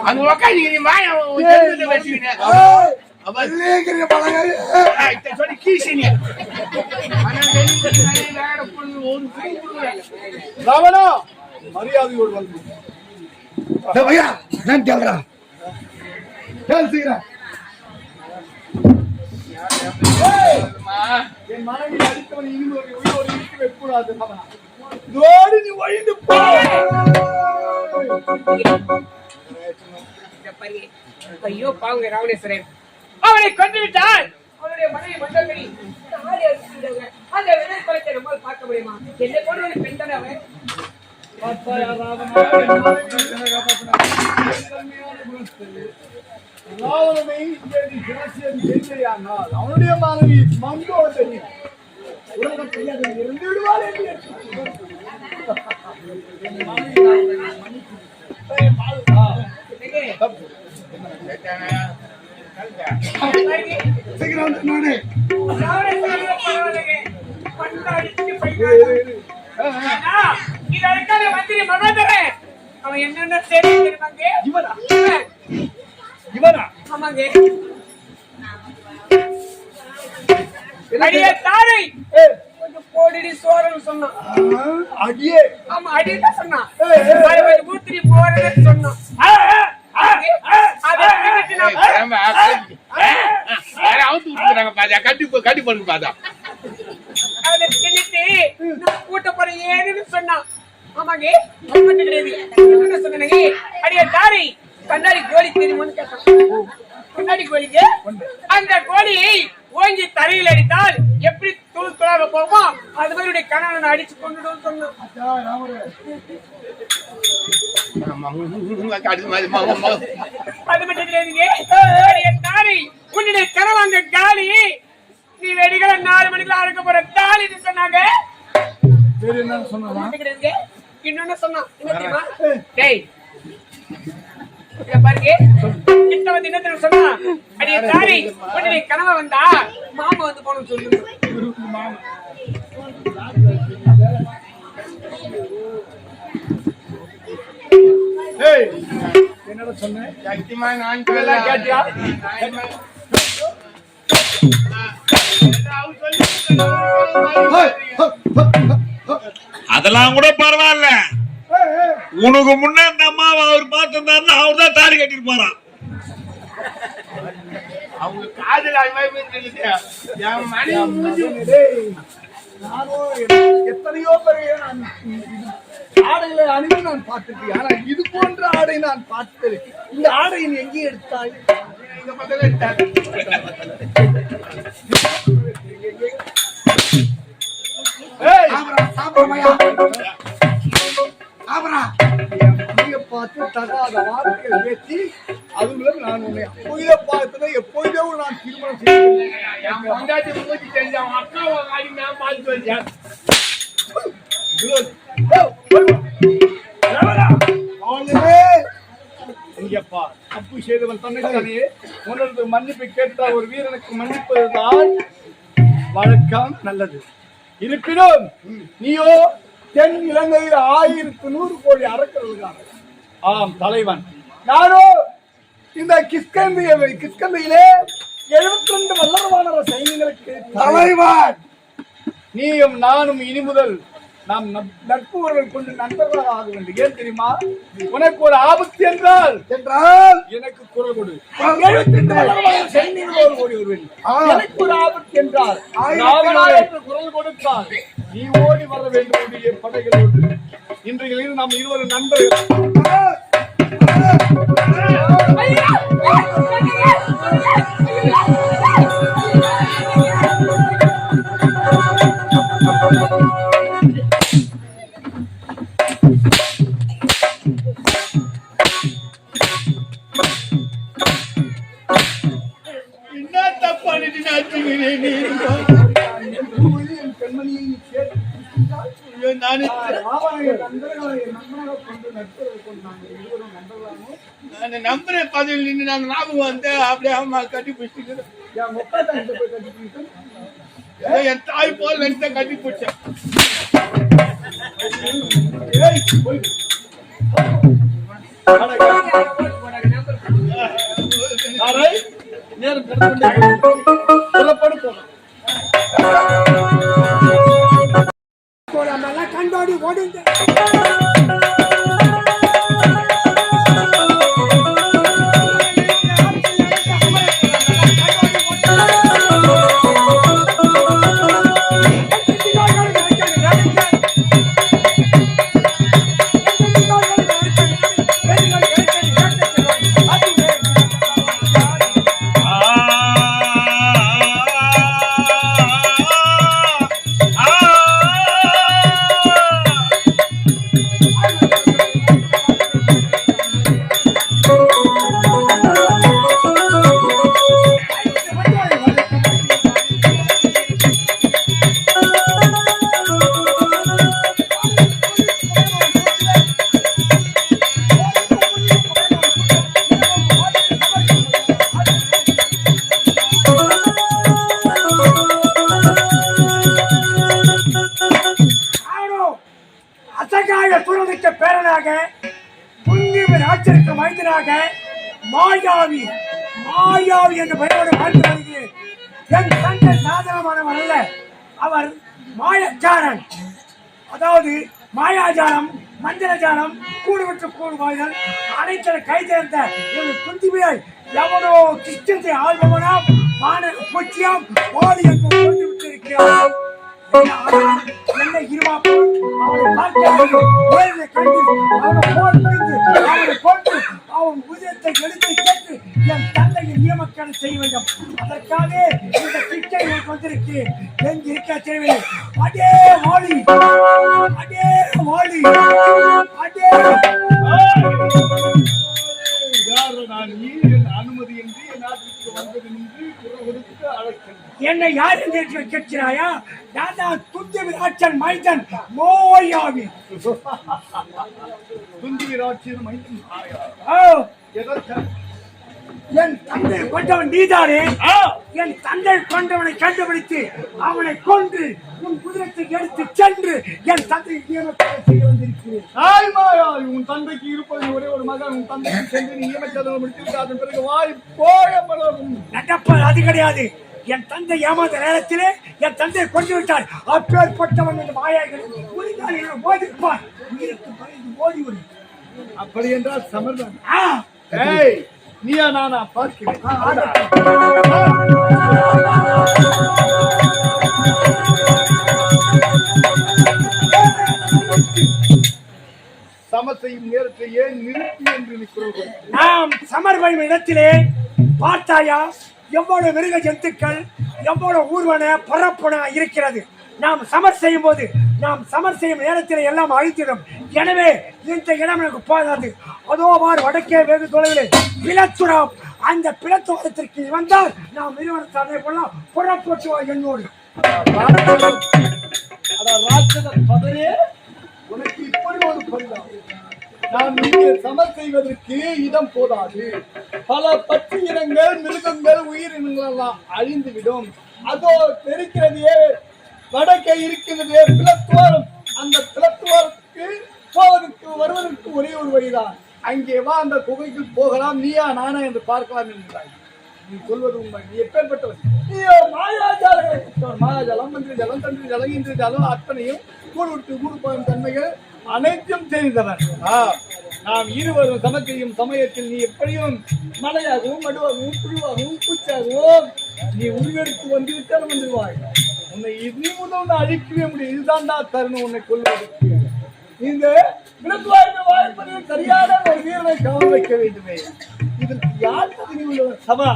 அங்க உக்காந்து நீ வாய வச்சுக்கிட்டேன் சொல்லி கீசனிய மரியாதையோடு வந்து நான் கேள்றா என் மனைவி அடித்தவன் இன்னொரு வீட்டு வைக்கூடாது இதோடு நீ ஒழிந்து போ. ஐயோ பாவங்க ராவணேஸ்வரன் அவனை கொண்டு விட்டால் அவனுடைய மனைவி மண்டபடி அந்த விதை குறைக்க நம்மால் பார்க்க முடியுமா? என்னை போன்ற ஒரு பெண் தானே அவன். அவனுடைய மாணவி மங்கோதரி இருந்து விடுவார் என்று மந்திரி மகாதரன் அவன் என்னென்ன தெரியுமாங்க? இவனா? ஆமாங்க. அடியே தாரை கோடி சோரன் சொன்னான். அடியே? ஆமா அடிதான் சொன்னான். மூத்திரி போறேன்னு சொன்னான். கட்டி போடுங்க பாத்தா அதை திணித்து கூட்ட போற ஏன்னு சொன்னான். ஆமாங்க அது மட்டும் கிடையாது. என்ன சொன்னாங்க? அடியே தாரை கண்ணாடி கோழி தெரியுமோன்னு கேட்டான். கண்ணாடி கோழிக்கு அந்த கோழியை ஓங்கி தரையில் அடித்தால் எப்படி தூள் தூளாக போகுமோ அது மாதிரி கணவனை அடிச்சு கொண்டு சொன்னான். அது மட்டும் கிடையாதுங்க. தாரை உன்னுடைய கணவங்க காலி நீ வெடிகளை 4 மணிக்குள்ள அறுக்க போற தாலின்னு சொன்னாங்க. கிடையாதுங்க. இன்னொன்னு சொன்னான். என்ன தெரியுமா? டேய் பாருங்க கிட்ட வந்து என்ன தெரியும் சொன்னா? அடியே தாரை உன்னுடைய கணவன் வந்தா மாமா வந்து போன சொல்லுங்க. என்னடா சொன்னேன்? கேட்டியா? அதெல்லாம் கூட பரவாயில்ல. உனக்கு முன்ன இந்த அம்மாவை அவர் பார்த்திருந்தாருன்னா அவர் தான் தாலி கட்டிட்டு போறான். அவங்க காதல் எத்தனையோ பேர் ஆடைகளை அணிந்து நான் பார்த்திருக்கேன். ஆனா இது போன்ற ஆடை நான் பார்த்தது. இந்த ஆடையின் எங்கே எடுத்தாய்? பார்த்து தகாத வார்த்தைகள் பேசி அதுல நான் உன்னை அப்போதே பார்த்ததை எப்போதே நான் திருமணம் செய்தேன். அக்காவை நான் பார்த்து வந்தேன். தப்பு செய்தவன் தன்னைத்தானே உனது மன்னிப்பை கேட்டால் ஒரு வீரனுக்கு மன்னிப்பதுதான் வழக்கம், நல்லது. இருப்பினும் நீயோ தென் இலங்கையில் 1100 கோடி அரக்கர்கள். ஆம் தலைவன். நானோ இந்த கிஷ்கிந்தையிலே 72 வல்லரவான சைன்யங்களுக்கு தலைவன். நீயும் நானும் இனி முதல் நாம் நட்புறவுகள் கொண்டு நண்பர்களாக ஆக வேண்டும். ஏன் தெரியுமா? உனக்கு ஒரு ஆபத்து என்றால் எனக்கு குரல் கொடு. 72 சைன்யங்களோடு ஓடி வருவேன். எனக்கு ஒரு ஆபத்து என்றால் என்று குரல் கொடுத்தால் நீ ஓடி வர வேண்டும். என் படைகளோடு இன்றையில் நாம் இருவரும் நண்பர்கள். என்ன தப்பானது நம்புற பதவியில் நின்று நாங்க ஞாபகம் வந்து அப்படியே அம்மா கட்டி பிடிச்சிட்டு என் தாய் போல் நினைச்ச கட்டி பிடிச்சேன். ஏய், போய். ஆரை, நேரம் கடந்து கொண்டே இருக்கிறது. புறப்படு போலாம். கண்டோடி ஓடுங்க. பேரனாக குந்திவர் ஆட்சிக்கு மைந்தனாக மாயாவி மாயாவி என்ற பெயரோடு வாழ்ந்து வருகிறேன். என் தந்தை சாதாரணமானவர் அல்ல, அவர் மாயச்சாரன். அதாவது மாயாஜாலம், மஞ்சளஜாலம், கூடுவிட்டு கூடுவாய்கள் அனைத்து கை தேர்ந்த எங்கள் குந்திவியை எவனோ கிருஷ்ணத்தை ஆள்பவனாம் பூச்சியாம் ஓடி என்று கொண்டு விட்டிருக்கிறார். என்னை இருவாப்போல் அவனை பார்க்க கண்டு அவனை போல் புரிந்து அவனை கொண்டு அவன் உதயத்தை எடுத்து கேட்டு என் தந்தையை நியமக்கணை செய்ய வேண்டும். அதற்காக இந்த சிக்கை வந்திருக்கிறேன். எங்கு இருக்க தேவையில்லை. அடே வாழி, அடே வாழி, அடே நான் அனுமதியின்றி நாட்டிற்கு வந்தது நின்று கொடுத்து அழைக்கிறேன். என்னை யார் என்று கேட்கிறாயா? நான் தான் துந்திவர் ஆட்சியன் மைந்தன் மாயாவி. துந்திவர் ஆட்சியன் மைந்தன் என் தந்தை கொண்டவன் நீதானே? என் தந்தை கொண்டவனை கண்டுபிடித்து அவனை கொன்று உன் குதிரத்தை எடுத்து சென்று என் தந்தை செய்ய வந்திருக்கிறேன். உன் தந்தைக்கு இருப்பது ஒரே ஒரு மகன். உன் தந்தைக்கு சென்று நீ நியமச்சாதனம் முடித்து அதன் பிறகு வாய் போய் நடப்பது அது கிடையாது. என் தந்தை ஏமாந்த நேரத்திலே என் தந்தையை கொண்டு விட்டார். அப்பேற்பட்டவன் என்று மாயார்கள் ஓடிப்பார். உயிருக்கு பயந்து ஓடி ஓடி. அப்படி என்றால் சமர்தான். நீயா நானா பார்க்கிறேன். சம செய்யும் நேரத்தை ஏன் நிறுத்தி என்று நிற்கிறோம். நாம் சமர்பயம் இடத்திலே பார்த்தாயா எவ்வளவு மிருக ஜந்துக்கள், எவ்வளவு ஊர்வன பரப்பன இருக்கிறது. நாம் சமர் செய்யும் போது, நாம் சமர் செய்யும் நேரத்தில் எல்லாம் அழித்திடும். எனவே இந்த இடம் எனக்கு போதாது. அதோ வார் வடக்கே வெகு தொலைவிலே பிளத்துடம். அந்த பிளத்துவதற்கு வந்தால் நாம் நிறுவனத்தை போலாம். புறப்பட்டுவா என்னோடு. உனக்கு இப்படி ஒரு பந்தம். நாம் இங்கே சமர் செய்வதற்கு இடம் போதாது. பல பச்சை இனங்கள், மிருகங்கள், உயிரினங்கள் எல்லாம் அழிந்துவிடும். அதோ தெரிக்கிறதே வடக்கே இருக்கிறதே பிளத்துவாரம். அந்த பிளத்துவாரத்துக்கு போவதற்கு வருவதற்கு ஒரே ஒரு வழிதான். அங்கே வா, அந்த குகைக்குள் போகலாம். நீயா நானா என்று பார்க்கலாம் என்கிறாய். நீ சொல்வது உண்மை. நீ எப்பேற்பட்டவன்? நீயோ மாயாஜாலங்களை குற்றவன். மாயாஜாலம், மந்திர ஜலம், தந்திர ஜலம், இந்திர ஜலம் அத்தனையும் கூடு விட்டு கூடு போகும் தன்மைகள் அனைத்தும் தெரிந்தவன். நாம் இருவரும் சமத்தையும் சமயத்தில் நீ எப்படியும் மலையாகவும் மடுவாகவும் புழுவாகவும் பூச்சாகவும் நீ உருவெடுத்து வந்து விட்டாலும் வந்துடுவாய். உன்னை இனி முதல் அழிக்கவே முடியும். இதுதான் தான் தருணம் உன்னை கொள்வதற்கு. இந்த வாய்ப்பதில் சரியான ஒரு வீரனை கவனம் வைக்க வேண்டுமே. இதற்கு யார் தகுதி உள்ளவன்? சபா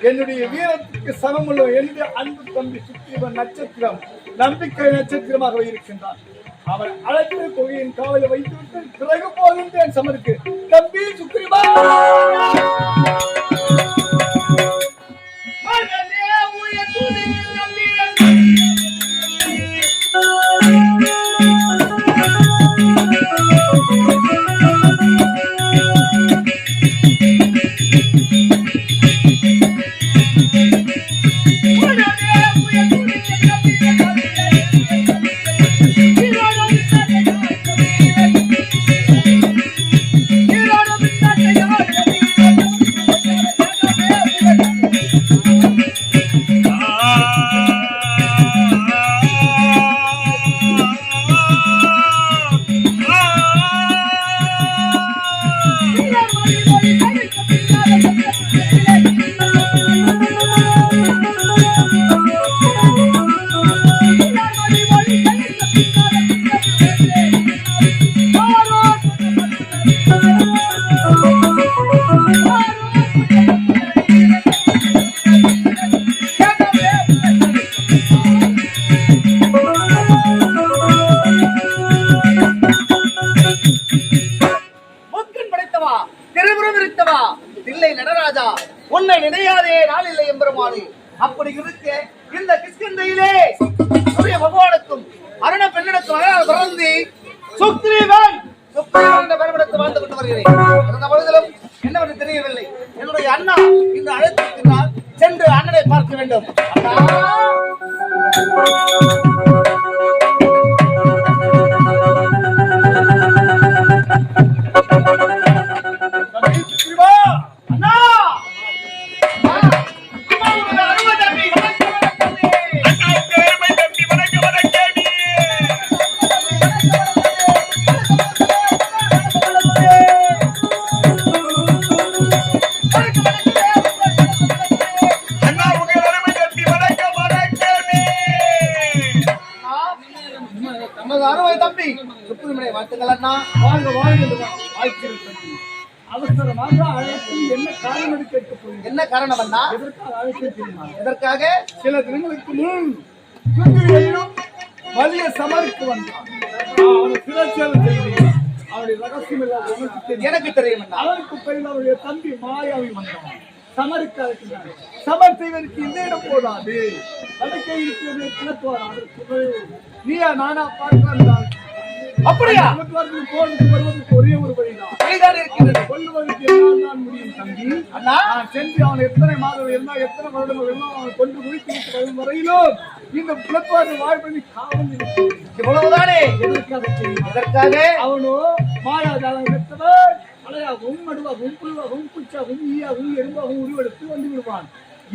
என்னுடைய வீரத்துக்கு சமம் உள்ளவன். என்னுடைய அன்பு தம்பி சுக்ரீவன் நட்சத்திரம், நம்பிக்கை நட்சத்திரமாக இருக்கின்றான். அவன் அழைத்து தொகையின் காவலை வைத்துவிட்டு பிறகு போகின்றேன் சமருக்கு. தம்பி சுக்ரீவா, நினையாதே நாள் இல்லை எம்பெருமானே. அப்படி இருக்க இந்த கிஷ்கிந்தையிலே சூரிய பகவானுக்கும் அருண பெண்ணிடக்கும் அழகாக பிறந்து சுக்ரீவன் என்ற பெருமிடத்தை வாழ்ந்து கொண்டு வருகிறேன். அந்த பொழுதிலும் என்னவென்று தெரியவில்லை. என்னுடைய அண்ணா இந்த அழைத்திருக்கிறார், சென்று அண்ணனை பார்க்க வேண்டும். அண்ணா அருமை தம்பி சுப்பிரமணிய வாழ்த்துக்கள் அண்ணா. வாழ்க வாழ்க. அவசரமாக அழைத்து என்ன காரணம் என்று கேட்க போகிறேன். என்ன காரணம் அண்ணா? எதற்காக அழைத்து தெரியுமா? எதற்காக? சில தினங்களுக்கு முன் சுப்பிரமணியனும் வலிய சமருக்கு வந்தான். அவனை சிறைச்சேதம் செய்தேன். அவருடைய ரகசியம் எல்லாம் எனக்கு தெரியும். அவருக்கு பிறகு அவருடைய தம்பி மாயாவி வந்தான். சமருக்கு சமர் செய்வதற்கு இந்த இடம் போதாது, வடக்கே இருக்கிறது கிளத்துவார். அதற்கு நீயா நானா பார்க்கிறான். அப்படியா? வருவதற்கு ஒரே ஒரு வழிதான் இருக்கிறது. கொள்ளுவதற்கு என்னால் முடியும் தம்பி. அண்ணா சென்று அவன் எத்தனை மாதம் என்ன எத்தனை வருடங்கள் எல்லாம் அவன் கொண்டு முடித்து வரும் வரையிலும் இந்த புலத்துவாரை வாழ்வதை காவல் இருக்கிறது. இவ்வளவுதானே. எதற்காக செய்யும்? எதற்காக? அவனோ மாயாஜாலம் பெற்றவர் மலையாகவும் மடுவாகவும் புல்வாகவும் புச்சாகவும் ஈயாகவும் எறும்பாகவும் உருவெடுத்து வந்து விடுவான்.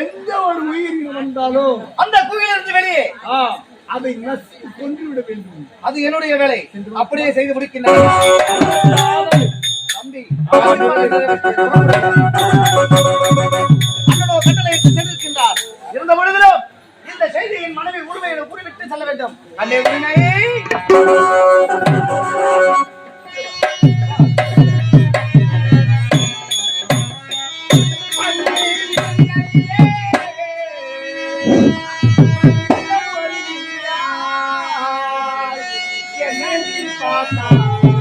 எந்த ஒரு உயிரினம் வந்தாலும் அந்த குகையிலிருந்து வெளியே அதை நசுக்கி கொண்டு விட வேண்டும். அது என்னுடைய வேலை. அப்படியே செய்து முடிக்கின்றன தம்பி. அண்ணனோ கட்டளையிட்டு சென்றிருக்கின்றார். இருந்த பொழுதிலும் இந்த செய்தியின் மனைவி உரிமையை குறிவிட்டு செல்ல வேண்டும். அண்ணே உரிமை Papa.